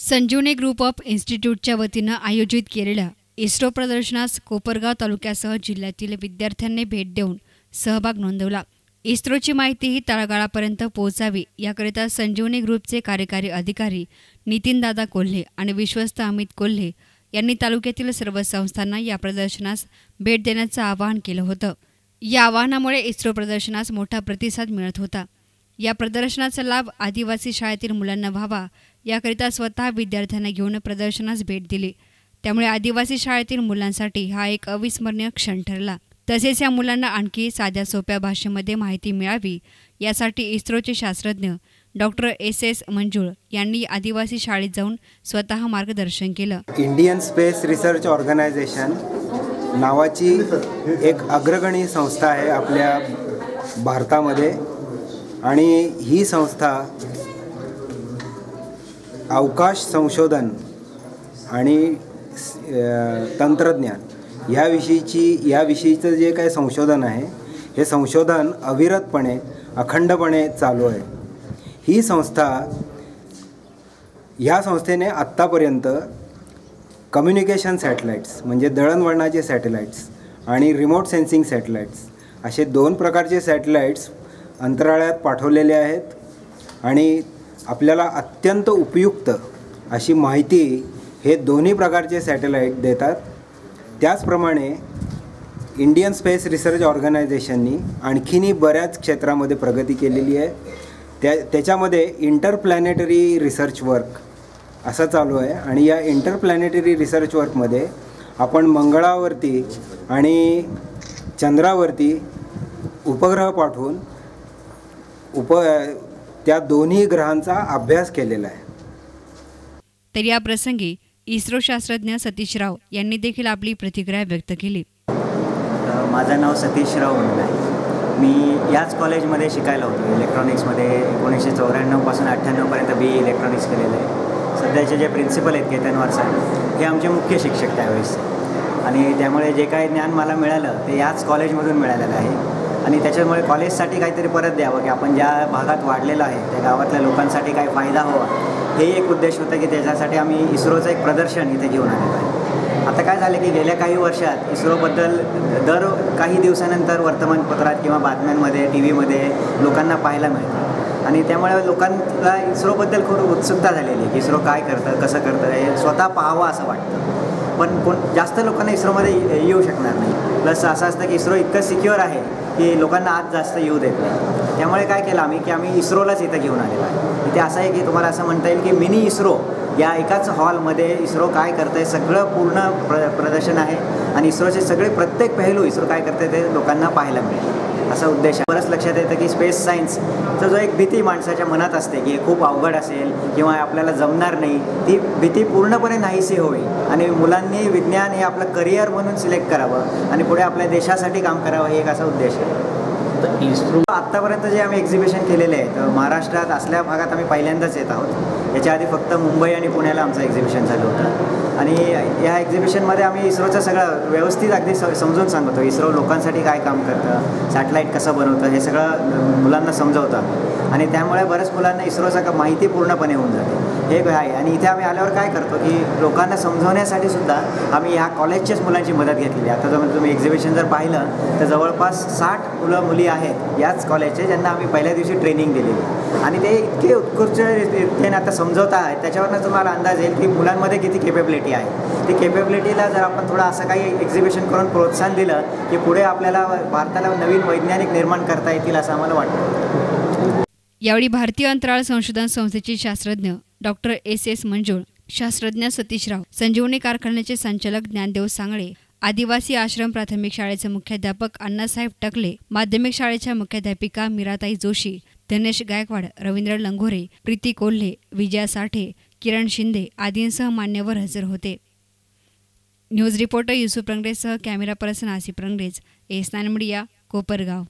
Sanjeevani group of इन्स्टिट्यूटच्या वतीनं आयोजित केलेल्या इस्रो प्रदर्शनास कोपरगाव तालुक्यासह जिल्ह्यातील विद्यार्थ्यांनी भेट देऊन सहभाग नोंदवला। इस्रोची माहिती ही तळागाळापर्यंत पोहोचावी याकरिता संजीवनी ग्रुपचे कार्यकारी अधिकारी नितीनदादा कोल्हे आणि विश्वस्त अमित कोल्हे यांनी तालुक्यातील सर्व संस्थांना या प्रदर्शनास भेट देण्याचं आवाहन केलं होतं। या आवाहनामुळे इस्रो प्रदर्शनास मोठा प्रतिसाद मिळत होता। या प्रदर्शनाचा लाभ आदिवासी शाळेतील मुलांना व्हावा याकरिता स्वतः विद्यार्थ्यांना घेऊन प्रदर्शनास भेट दिली। त्यामुळे आदिवासी शाळेतील मुलांसाठी हा एक अविस्मरणीय क्षण ठरला। तसेच या मुलांना आणखी साध्या सोप्या भाषेमध्ये माहिती मिळावी यासाठी इस्रोचे शास्त्रज्ञ डॉक्टर एस मंजुळ यांनी आदिवासी शाळेत जाऊन स्वतः मार्गदर्शन केलं। इंडियन स्पेस रिसर्च ऑर्गनायझेशन नावाची एक अग्रगणी संस्था आहे आपल्या भारतामध्ये आणि ही संस्था अवकाश संशोधन आणि तंत्रज्ञान याविषयीचं जे काही संशोधन आहे हे संशोधन अविरतपणे अखंडपणे चालू आहे। ही संस्था ह्या संस्थेने आत्तापर्यंत कम्युनिकेशन सॅटेलाइट्स म्हणजे दळणवळणाचे सॅटेलाइट्स आणि रिमोट सेन्सिंग सॅटेलाइट्स असे 2 प्रकारचे सॅटेलाइट्स अंतराळात पाठवलेले आहेत आणि आपल्याला अत्यंत उपयुक्त अशी माहिती हे दोन्ही प्रकारचे सॅटेलाइट देतात। त्याचप्रमाणे इंडियन स्पेस रिसर्च ऑर्गनायझेशननी आणखीनही बऱ्याच क्षेत्रामध्ये प्रगती केलेली आहे। त्याच्यामध्ये इंटरप्लॅनेटरी रिसर्च वर्क असं चालू आहे आणि या इंटरप्लॅनेटरी रिसर्च वर्कमध्ये आपण मंगळावरती आणि चंद्रावरती उपग्रह पाठवून त्या दोन्ही ग्रहांचा अभ्यास केलेला आहे। तर या प्रसंगी इस्रो शास्त्रज्ञ सतीश राव यांनी देखील आपली प्रतिक्रिया व्यक्त केली। माझं नाव सतीश राव म्हणून आहे। मी याच कॉलेजमध्ये शिकायला होतो इलेक्ट्रॉनिक्समध्ये 1994 पासून 98 पर्यंत BE इलेक्ट्रॉनिक्स केलेलं आहे। सध्याचे जे प्रिन्सिपल आहेत केतन वारसाहेब हे आमचे मुख्य शिक्षक त्यावेळेस आणि त्यामुळे जे काही ज्ञान मला मिळालं ते याच कॉलेजमधून मिळालेलं आहे आणि त्याच्यामुळे कॉलेजसाठी काहीतरी परत द्यावं की आपण ज्या भागात वाढलेलं आहे त्या गावातल्या लोकांसाठी काही फायदा व्हावा हे एक उद्देश होता की त्याच्यासाठी आम्ही इस्रोचं एक प्रदर्शन इथे घेऊन आलेलं आहे। आता काय झालं की गेल्या काही वर्षात इस्रोबद्दल दर काही दिवसानंतर वर्तमानपत्रात किंवा बातम्यांमध्ये TV मध्ये लोकांना पाहायला मिळतं आणि त्यामुळे लोकांना इस्रोबद्दल खूप उत्सुकता झालेली आहे की इस्रो काय करतं कसं करतं हे स्वतः पाहावं असं वाटतं। पण जास्त लोकांना इस्रोमध्ये येऊ शकणार नाही। प्लस असं असतं की इस्रो इतकं सिक्युअर आहे की लोकांना आत जास्त येऊ देत नाही। त्यामुळे काय केलं आम्ही की आम्ही इस्रोलाच इथं घेऊन आलेलो आहे। इथे असं आहे की तुम्हाला असं म्हणता येईल की मिनी इस्रो या एकाच हॉलमध्ये इस्रो काय करतं आहे सगळं पूर्ण प्रदर्शन आहे आणि इस्रोचे सगळे प्रत्येक पहलू इस्रो काय करते ते लोकांना पाहायला मिळेल असा उद्देश आहे। बरंच लक्षात येतं की स्पेस सायन्सचा जो एक भीती माणसाच्या मनात असते की खूप अवघड असेल किंवा आपल्याला जमणार नाही ती भीती पूर्णपणे नाहीशी होईल आणि मुलांनी विज्ञान हे आपलं करिअर म्हणून सिलेक्ट करावं आणि पुढे आपल्या देशासाठी काम करावं हे एक असा उद्देश आहे। इस्रो आत्तापर्यंत जे आम्ही एक्झिबिशन केलेले आहेत महाराष्ट्रात असल्या भागात आम्ही पहिल्यांदाच येत आहोत। याच्या आधी फक्त मुंबई आणि पुण्याला आमचं एक्झिबिशन झालं होतं आणि या एक्झिबिशनमध्ये आम्ही इस्रोचं सगळं व्यवस्थित अगदी समजून सांगतो। इस्रो लोकांसाठी काय काम करतं सॅटेलाईट कसं बनवतं हे सगळं मुलांना समजवतं आम्ही आणि त्यामुळे बऱ्याच मुलांना इस्रोचं माहिती पूर्णपणे होऊन जाते हे आहे। आणि इथे आम्ही आल्यावर काय करतो की लोकांना समजवण्यासाठी सुद्धा आम्ही ह्या कॉलेजच्याच मुलांची मदत घेतलेली आहे। आता जर तुम्ही एक्झिबिशन जर पाहिलं तर जवळपास 60 मुलं मुली आहेत याच कॉलेजचे ज्यांना आम्ही पहिल्या दिवशी ट्रेनिंग दिलेली आणि ते इतके उत्कृष्ट रीतीने आता समजवता आहेत त्याच्यावरनं तुम्हाला अंदाज येईल की मुलांमध्ये किती केपेबिलिटी आहे। ती केपेबिलिटीला जर आपण थोडं असं काही एक्झिबिशन करून प्रोत्साहन दिलं की पुढे आपल्याला भारताला नवीन वैज्ञानिक निर्माण करता येतील असं आम्हाला वाटतं। यावेळी भारतीय अंतराळ संशोधन संस्थेचे शास्त्रज्ञ डॉक्टर एस मंजुळ, शास्त्रज्ञ सतीश राव, संजीवनी कारखान्याचे संचालक ज्ञानदेव सांगळे, आदिवासी आश्रम प्राथमिक शाळेचे मुख्याध्यापक अण्णासाहेब टकले, माध्यमिक शाळेच्या मुख्याध्यापिका मीराताई जोशी, धनेश गायकवाड, रवींद्र लंगोरे, प्रीती कोल्हे, विजया साठे, किरण शिंदे आदींसह मान्यवर हजर होते। न्यूज रिपोर्टर युसुफ रंगरेजसह कॅमेरा पर्सन आसिफ रंगरेज, एस9 मीडिया, कोपरगाव।